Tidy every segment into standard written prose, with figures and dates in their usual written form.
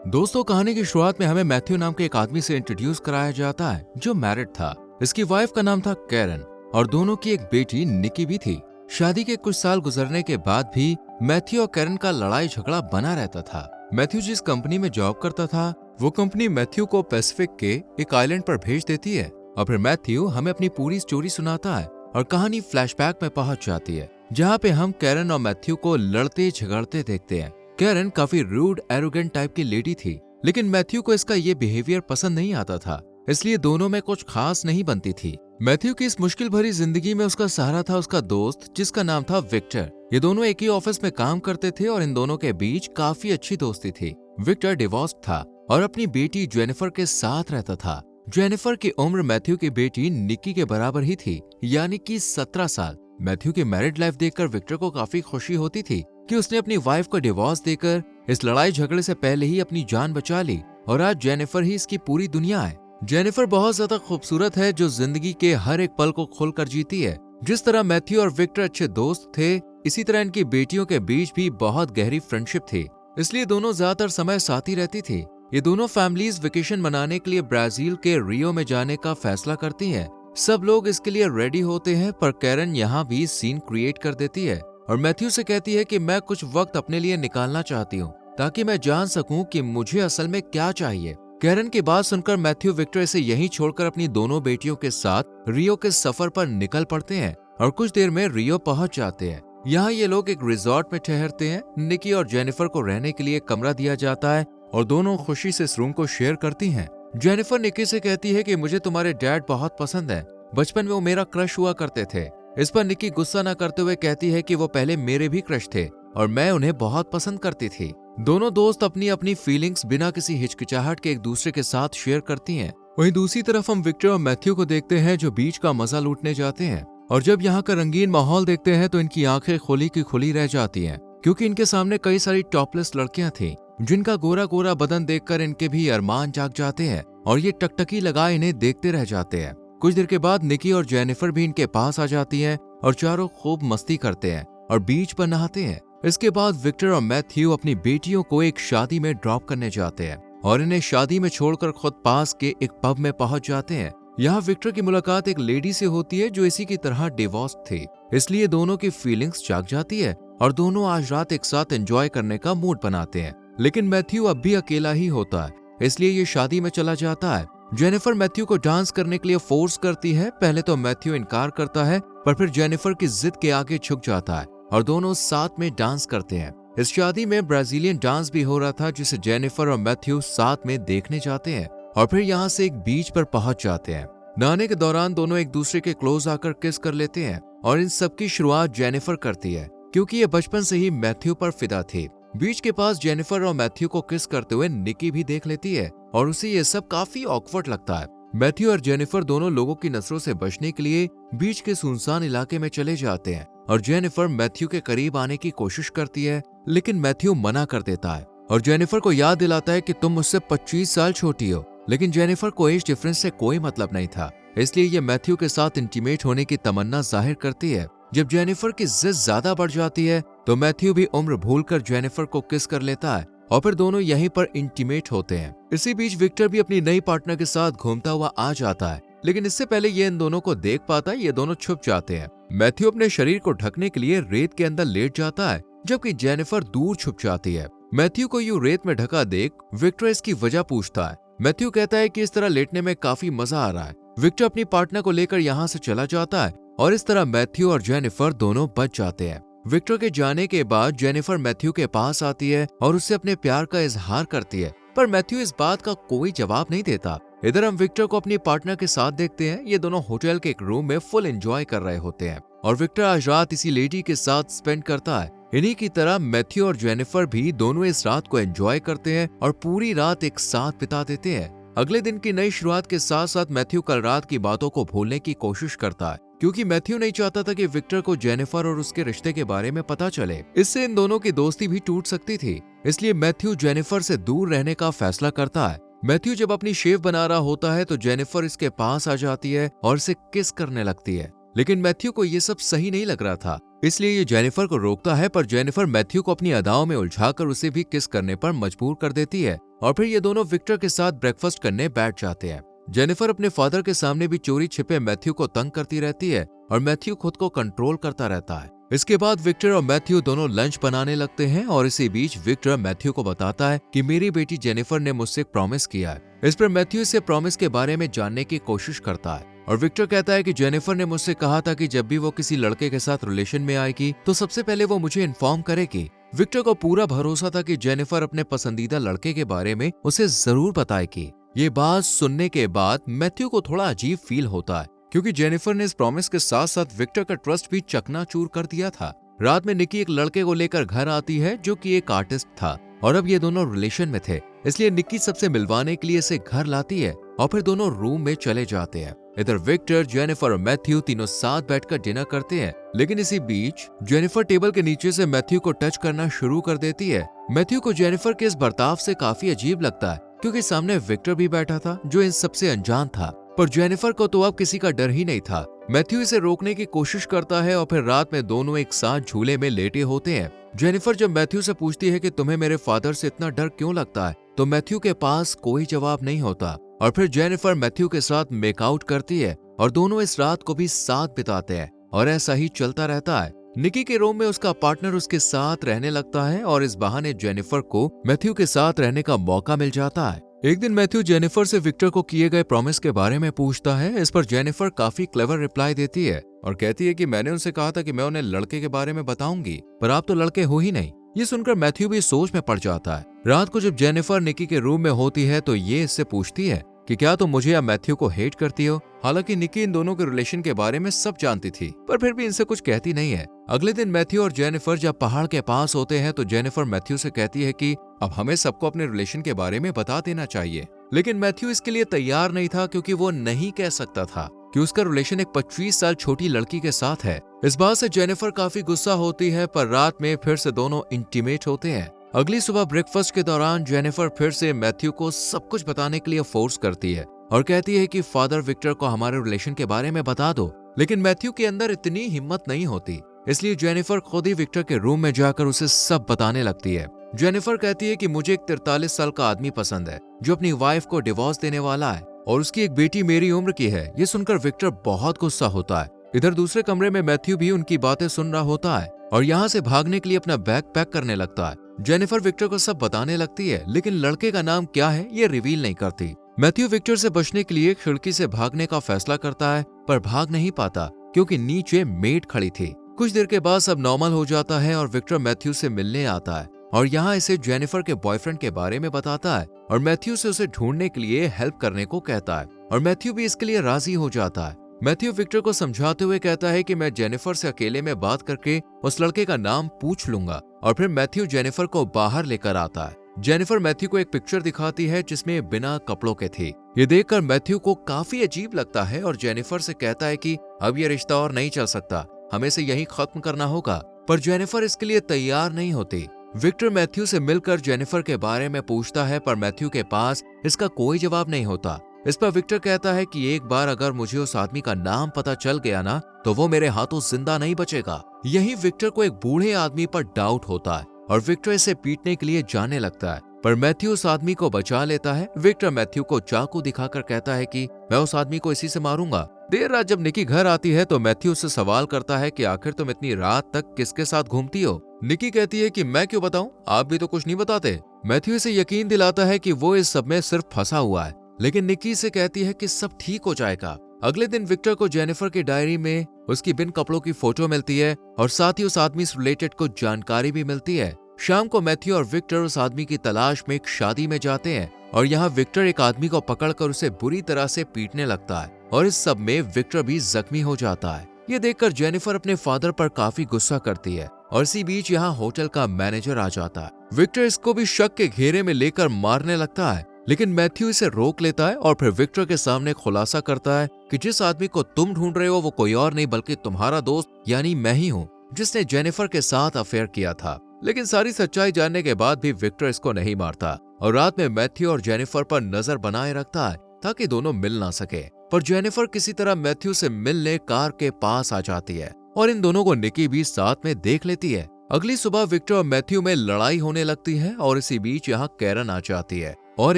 दोस्तों, कहानी की शुरुआत में हमें मैथ्यू नाम के एक आदमी से इंट्रोड्यूस कराया जाता है जो मैरिड था। इसकी वाइफ का नाम था कैरन और दोनों की एक बेटी निकी भी थी। शादी के कुछ साल गुजरने के बाद भी मैथ्यू और कैरन का लड़ाई झगड़ा बना रहता था। मैथ्यू जिस कंपनी में जॉब करता था वो कंपनी मैथ्यू को पैसिफिक के एक आइलैंड पर भेज देती है और फिर मैथ्यू हमें अपनी पूरी स्टोरी सुनाता है और कहानी फ्लैशबैक में पहुंच जाती है, जहाँ पे हम कैरन और मैथ्यू को लड़ते झगड़ते देखते हैं। कैरन काफी रूड एरोगेंट टाइप की लेडी थी, लेकिन मैथ्यू को इसका ये बिहेवियर पसंद नहीं आता था, इसलिए दोनों में कुछ खास नहीं बनती थी। मैथ्यू की इस मुश्किल भरी जिंदगी में उसका सहारा था उसका दोस्त जिसका नाम था विक्टर। ये दोनों एक ही ऑफिस में काम करते थे और इन दोनों के बीच काफी अच्छी दोस्ती थी। विक्टर डिवोर्स्ड था और अपनी बेटी जेनिफर के साथ रहता था। जेनिफर की उम्र मैथ्यू की बेटी निकी के बराबर ही थी, यानी कि 17 साल। मैथ्यू की मैरिड लाइफ देखकर विक्टर को काफी खुशी होती थी कि उसने अपनी वाइफ को डिवोर्स देकर इस लड़ाई झगड़े से पहले ही अपनी जान बचा ली और आज जेनिफर ही इसकी पूरी दुनिया है। जेनिफर बहुत ज्यादा खूबसूरत है जो जिंदगी के हर एक पल को खुलकर जीती है। जिस तरह मैथ्यू और विक्टर अच्छे दोस्त थे, इसी तरह इनकी बेटियों के बीच भी बहुत गहरी फ्रेंडशिप थी, इसलिए दोनों ज्यादातर समय साथ ही रहती थी। ये दोनों फैमिलीज वेकेशन मनाने के लिए ब्राजील के रियो में जाने का फैसला करती हैं। सब लोग इसके लिए रेडी होते हैं, पर कैरन यहाँ भी सीन क्रिएट कर देती है और मैथ्यू से कहती है कि मैं कुछ वक्त अपने लिए निकालना चाहती हूँ ताकि मैं जान सकूं कि मुझे असल में क्या चाहिए। कैरन की बात सुनकर मैथ्यू विक्टर से यहीं छोड़कर अपनी दोनों बेटियों के साथ रियो के सफर पर निकल पड़ते हैं और कुछ देर में रियो पहुंच जाते हैं। यहाँ ये लोग एक रिजॉर्ट में ठहरते हैं। निकी और जेनिफर को रहने के लिए कमरा दिया जाता है और दोनों खुशी से इस रूम को शेयर करती हैं। जेनिफर निकी से कहती है कि मुझे तुम्हारे डैड बहुत पसंद है, बचपन में वो मेरा क्रश हुआ करते थे। इस पर निकी गुस्सा न करते हुए कहती है कि वो पहले मेरे भी क्रश थे और मैं उन्हें बहुत पसंद करती थी। दोनों दोस्त अपनी अपनी फीलिंग्स बिना किसी हिचकिचाहट के एक दूसरे के साथ शेयर करती हैं। वहीं दूसरी तरफ हम विक्टर और मैथ्यू को देखते हैं जो बीच का मजा लूटने जाते हैं और जब यहाँ का रंगीन माहौल देखते हैं तो इनकी आंखें खुली की खुली रह जाती हैं, क्योंकि इनके सामने कई सारी टॉपलेस लड़कियां थीं जिनका गोरा गोरा बदन देखकर इनके भी अरमान जाग जाते हैं और ये टकटकी लगाए इन्हें देखते रह जाते हैं। कुछ देर के बाद निकी और जेनिफर भी इनके पास आ जाती हैं और चारों खूब मस्ती करते हैं और बीच पर नहाते हैं। इसके बाद विक्टर और मैथ्यू अपनी बेटियों को एक शादी में ड्रॉप करने जाते हैं और इन्हें शादी में छोड़कर खुद पास के एक पब में पहुंच जाते हैं। यहाँ विक्टर की मुलाकात एक लेडी से होती है जो इसी की तरह डिवोर्स थी, इसलिए दोनों की फीलिंग्स जाग जाती है और दोनों आज रात एक साथ एंजॉय करने का मूड बनाते हैं। लेकिन मैथ्यू अब भी अकेला ही होता है, इसलिए ये शादी में चला जाता है। जेनिफर मैथ्यू को डांस करने के लिए फोर्स करती है। पहले तो मैथ्यू इनकार करता है, पर फिर जेनिफर की जिद के आगे झुक जाता है और दोनों साथ में डांस करते हैं। इस शादी में ब्राजीलियन डांस भी हो रहा था जिसे जेनिफर और मैथ्यू साथ में देखने जाते हैं और फिर यहाँ से एक बीच पर पहुंच जाते हैं। नहाने के दौरान दोनों एक दूसरे के क्लोज आकर किस कर लेते हैं और इन सब की शुरुआत जेनिफर करती है, क्योंकि ये बचपन से ही मैथ्यू पर फिदा थी। बीच के पास जेनिफर और मैथ्यू को किस करते हुए निकी भी देख लेती है और उसे ये सब काफी ऑकवर्ड लगता है। मैथ्यू और जेनिफर दोनों लोगों की नजरों से बचने के लिए बीच के सुनसान इलाके में चले जाते हैं और जेनिफर मैथ्यू के करीब आने की कोशिश करती है, लेकिन मैथ्यू मना कर देता है और जेनिफर को याद दिलाता है कि तुम मुझसे 25 साल छोटी हो। लेकिन जेनिफर को एज डिफरेंस से कोई मतलब नहीं था, इसलिए ये मैथ्यू के साथ इंटीमेट होने की तमन्ना जाहिर करती है। जब जेनिफर की जिद ज्यादा बढ़ जाती है तो मैथ्यू भी उम्र भूलकर जेनिफर को किस कर लेता है और फिर दोनों यहीं पर इंटीमेट होते हैं। इसी बीच विक्टर भी अपनी नई पार्टनर के साथ घूमता हुआ आ जाता है, लेकिन इससे पहले ये इन दोनों को देख पाता है, ये दोनों छुप जाते हैं। मैथ्यू अपने शरीर को ढकने के लिए रेत के अंदर लेट जाता है, जबकि जेनिफर दूर छुप जाती है। मैथ्यू को यूं रेत में ढका देख विक्टर इसकी वजह पूछता है। मैथ्यू कहता है कि इस तरह लेटने में काफी मजा आ रहा है। विक्टर अपनी पार्टनर को लेकर यहाँ से चला जाता है और इस तरह मैथ्यू और जेनिफर दोनों बच जाते हैं। विक्टर के जाने के बाद जेनिफर मैथ्यू के पास आती है और उससे अपने प्यार का इजहार करती है, पर मैथ्यू इस बात का कोई जवाब नहीं देता। इधर हम विक्टर को अपनी पार्टनर के साथ देखते हैं। ये दोनों होटल के एक रूम में फुल एंजॉय कर रहे होते हैं और विक्टर आज रात इसी लेडी के साथ स्पेंड करता है। इन्हीं की तरह मैथ्यू और जेनिफर भी दोनों इस रात को एंजॉय करते हैं और पूरी रात एक साथ बिता देते हैं। अगले दिन की नई शुरुआत के साथ साथ मैथ्यू कल रात की बातों को भूलने की कोशिश करता है, क्योंकि मैथ्यू नहीं चाहता था कि विक्टर को जेनिफर और उसके रिश्ते के बारे में पता चले। इससे इन दोनों की दोस्ती भी टूट सकती थी, इसलिए मैथ्यू जेनिफर से दूर रहने का फैसला करता है। मैथ्यू जब अपनी शेव बना रहा होता है तो जेनिफर इसके पास आ जाती है और इसे किस करने लगती है, लेकिन मैथ्यू को ये सब सही नहीं लग रहा था, इसलिए ये जेनिफर को रोकता है, पर जेनिफर मैथ्यू को अपनी अदाओं में उलझाकर उसे भी किस करने पर मजबूर कर देती है। और फिर ये दोनों विक्टर के साथ ब्रेकफास्ट करने बैठ जाते हैं। जेनिफर अपने फादर के सामने भी चोरी छिपे मैथ्यू को तंग करती रहती है और मैथ्यू खुद को कंट्रोल करता रहता है। इसके बाद विक्टर और मैथ्यू दोनों लंच बनाने लगते हैं और इसी बीच विक्टर मैथ्यू को बताता है कि मेरी बेटी जेनिफर ने मुझसे एक प्रॉमिस किया है। इस पर मैथ्यू से प्रॉमिस के बारे में जानने की कोशिश करता है और विक्टर कहता है कि जेनिफर ने मुझसे कहा था कि जब भी वो किसी लड़के के साथ रिलेशन में आएगी तो सबसे पहले वो मुझे इन्फॉर्म करेगी। विक्टर को पूरा भरोसा था कि जेनिफर अपने पसंदीदा लड़के के बारे में उसे जरूर बताएगी। ये बात सुनने के बाद मैथ्यू को थोड़ा अजीब फील होता है क्योंकि जेनिफर ने इस प्रॉमिस के साथ साथ विक्टर का ट्रस्ट भी चकनाचूर कर दिया था। रात में निकी एक लड़के को लेकर घर आती है जो कि एक आर्टिस्ट था और अब ये दोनों रिलेशन में थे, इसलिए निकी सबसे मिलवाने के लिए इसे घर लाती है और फिर दोनों रूम में चले जाते हैं। इधर विक्टर, जेनिफर और मैथ्यू तीनों साथ बैठकर डिनर करते हैं, लेकिन इसी बीच जेनिफर टेबल के नीचे से मैथ्यू को टच करना शुरू कर देती है। मैथ्यू को जेनिफर के इस बर्ताव से काफी अजीब लगता है क्योंकि सामने विक्टर भी बैठा था जो इन सबसे अनजान था, पर जेनिफर को तो अब किसी का डर ही नहीं था। मैथ्यू इसे रोकने की कोशिश करता है और फिर रात में दोनों एक साथ झूले में लेटे होते हैं। जेनिफर जब मैथ्यू से पूछती है कि तुम्हें मेरे फादर से इतना डर क्यों लगता है, तो मैथ्यू के पास कोई जवाब नहीं होता और फिर जेनिफर मैथ्यू के साथ मेकआउट करती है और दोनों इस रात को भी साथ बिताते हैं और ऐसा ही चलता रहता है। निकी के रूम में उसका पार्टनर उसके साथ रहने लगता है और इस बहाने जेनिफर को मैथ्यू के साथ रहने का मौका मिल जाता है। एक दिन मैथ्यू जेनिफर से विक्टर को किए गए प्रॉमिस के बारे में पूछता है। इस पर जेनिफर काफी क्लेवर रिप्लाई देती है और कहती है कि मैंने उनसे कहा था कि मैं उन्हें लड़के के बारे में बताऊंगी, पर आप तो लड़के हो ही नहीं। ये सुनकर मैथ्यू भी सोच में पड़ जाता है। रात को जब जेनिफर निकी के रूम में होती है तो ये इससे पूछती है कि क्या तुम मुझे या मैथ्यू को हेट करती हो। हालांकि निकी इन दोनों के रिलेशन के बारे में सब जानती थी, पर फिर भी इनसे कुछ कहती नहीं है। अगले दिन मैथ्यू और जेनिफर जब पहाड़ के पास होते हैं तो जेनिफर मैथ्यू से कहती है कि अब हमें सबको अपने रिलेशन के बारे में बता देना चाहिए, लेकिन मैथ्यू इसके लिए तैयार नहीं था क्योंकि वो नहीं कह सकता था कि उसका रिलेशन एक 25 साल छोटी लड़की के साथ है। इस बात से जेनिफर काफी गुस्सा होती है, पर रात में फिर से दोनों इंटीमेट होते हैं। अगली सुबह ब्रेकफास्ट के दौरान जेनिफर फिर से मैथ्यू को सब कुछ बताने के लिए फोर्स करती है और कहती है कि फादर विक्टर को हमारे रिलेशन के बारे में बता दो, लेकिन मैथ्यू के अंदर इतनी हिम्मत नहीं होती, इसलिए जेनिफर खुद ही विक्टर के रूम में जाकर उसे सब बताने लगती है। जेनिफर कहती है कि मुझे एक 43 साल का आदमी पसंद है जो अपनी वाइफ को डिवोर्स देने वाला है और उसकी एक बेटी मेरी उम्र की है। ये सुनकर विक्टर बहुत गुस्सा होता है। इधर दूसरे कमरे में मैथ्यू भी उनकी बातें सुन रहा होता है और यहाँ से भागने के लिए अपना बैग पैक करने लगता है। जेनिफर विक्टर को सब बताने लगती है, लेकिन लड़के का नाम क्या है ये रिवील नहीं करती। मैथ्यू विक्टर से बचने के लिए खिड़की से भागने का फैसला करता है, पर भाग नहीं पाता क्योंकि नीचे मेड खड़ी थी। कुछ देर के बाद सब नॉर्मल हो जाता है और विक्टर मैथ्यू से मिलने आता है और यहाँ इसे जेनिफर के बॉयफ्रेंड के बारे में बताता है और मैथ्यू से उसे ढूंढने के लिए हेल्प करने को कहता है और मैथ्यू भी इसके लिए राजी हो जाता है। मैथ्यू विक्टर को समझाते हुए कहता है कि मैं जेनिफर से अकेले में बात करके उस लड़के का नाम पूछ लूंगा और फिर मैथ्यू जेनिफर को बाहर लेकर आता है। जेनिफर मैथ्यू को एक पिक्चर दिखाती है जिसमें बिना कपड़ों के थी। ये देखकर मैथ्यू को काफी अजीब लगता है और जेनिफर से कहता है कि अब ये रिश्ता और नहीं चल सकता, हमें इसे यहीं खत्म करना होगा, पर जेनिफर इसके लिए तैयार नहीं होती। विक्टर मैथ्यू से मिलकर जेनिफर के बारे में पूछता है, पर मैथ्यू के पास इसका कोई जवाब नहीं होता। इस पर विक्टर कहता है कि एक बार अगर मुझे उस आदमी का नाम पता चल गया ना तो वो मेरे हाथों जिंदा नहीं बचेगा। यही विक्टर को एक बूढ़े आदमी पर डाउट होता है और विक्टर इसे पीटने के लिए जाने लगता है, पर मैथ्यू उस आदमी को बचा लेता है। विक्टर मैथ्यू को चाकू दिखाकर कहता है कि मैं उस आदमी को इसी से मारूंगा। देर रात जब निकी घर आती है तो मैथ्यू उससे सवाल करता है कि आखिर तुम इतनी रात तक किसके साथ घूमती हो। निकी कहती है कि मैं क्यों बताऊं, आप भी तो कुछ नहीं बताते। मैथ्यू इसे यकीन दिलाता है कि वो इस सब में सिर्फ फंसा हुआ है, लेकिन निकी से कहती है कि सब ठीक हो जाएगा। अगले दिन विक्टर को जेनिफर की डायरी में उसकी बिन कपड़ों की फोटो मिलती है और साथ ही उस आदमी से रिलेटेड कुछ जानकारी भी मिलती है। शाम को मैथ्यू और विक्टर उस आदमी की तलाश में एक शादी में जाते हैं और यहाँ विक्टर एक आदमी को पकड़कर उसे बुरी तरह से पीटने लगता है और इस सब में विक्टर भी जख्मी हो जाता है। ये देखकर जेनिफर अपने फादर पर काफी गुस्सा करती है और इसी बीच यहाँ होटल का मैनेजर आ जाता है। विक्टर इसको भी शक के घेरे में लेकर मारने लगता है, लेकिन मैथ्यू इसे रोक लेता है और फिर विक्टर के सामने खुलासा करता है कि जिस आदमी को तुम ढूंढ रहे हो वो कोई और नहीं बल्कि तुम्हारा दोस्त यानी मैं ही हूँ, जिसने जेनिफर के साथ अफेयर किया था। लेकिन सारी सच्चाई जानने के बाद भी विक्टर इसको नहीं मारता और रात में मैथ्यू और जेनिफर पर नजर बनाए रखता है ताकि दोनों मिल ना सके। पर जेनिफर किसी तरह मैथ्यू से मिलने कार के पास आ जाती है और इन दोनों को निकी भी साथ में देख लेती है। अगली सुबह विक्टर और मैथ्यू में लड़ाई होने लगती है और इसी बीच यहाँ कैरन आ जाती है और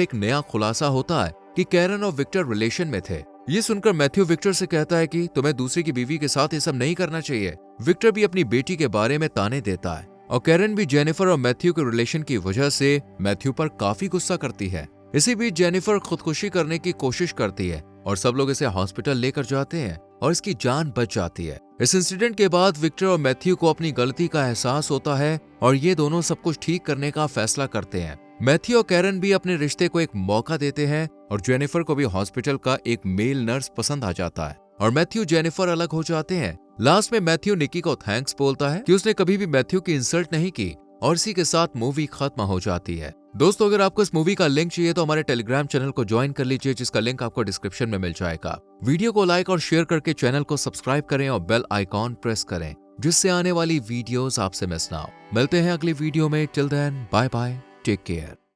एक नया खुलासा होता है कि कैरन और विक्टर रिलेशन में थे। ये सुनकर मैथ्यू विक्टर से कहता है कि तुम्हें दूसरे की बीवी के साथ ये सब नहीं करना चाहिए। विक्टर भी अपनी बेटी के बारे में ताने देता है और कैरन भी जेनिफर और मैथ्यू के रिलेशन की वजह से मैथ्यू पर काफी गुस्सा करती है। इसी बीच जेनिफर खुदकुशी करने की कोशिश करती है और सब लोग इसे हॉस्पिटल लेकर जाते हैं और इसकी जान बच जाती है। इस इंसिडेंट के बाद विक्टर और मैथ्यू को अपनी गलती का एहसास होता है और ये दोनों सब कुछ ठीक करने का फैसला करते हैं। मैथ्यू और कैरन भी अपने रिश्ते को एक मौका देते हैं और जेनिफर को भी हॉस्पिटल का एक मेल नर्स पसंद आ जाता है और मैथ्यू जेनिफर अलग हो जाते हैं। लास्ट में मैथ्यू निकी को थैंक्स बोलता है कि उसने कभी भी मैथ्यू की इंसल्ट नहीं की और इसी के साथ मूवी खत्म हो जाती है। दोस्तों, अगर आपको इस मूवी का लिंक चाहिए तो हमारे टेलीग्राम चैनल को ज्वाइन कर लीजिए, जिसका लिंक आपको डिस्क्रिप्शन में मिल जाएगा। वीडियो को लाइक और शेयर करके चैनल को सब्सक्राइब करें और बेल आइकॉन प्रेस करें, जिससे आने वाली वीडियोस आपसे मिस ना हो। मिलते हैं अगली वीडियो में। Till then, bye bye, take care.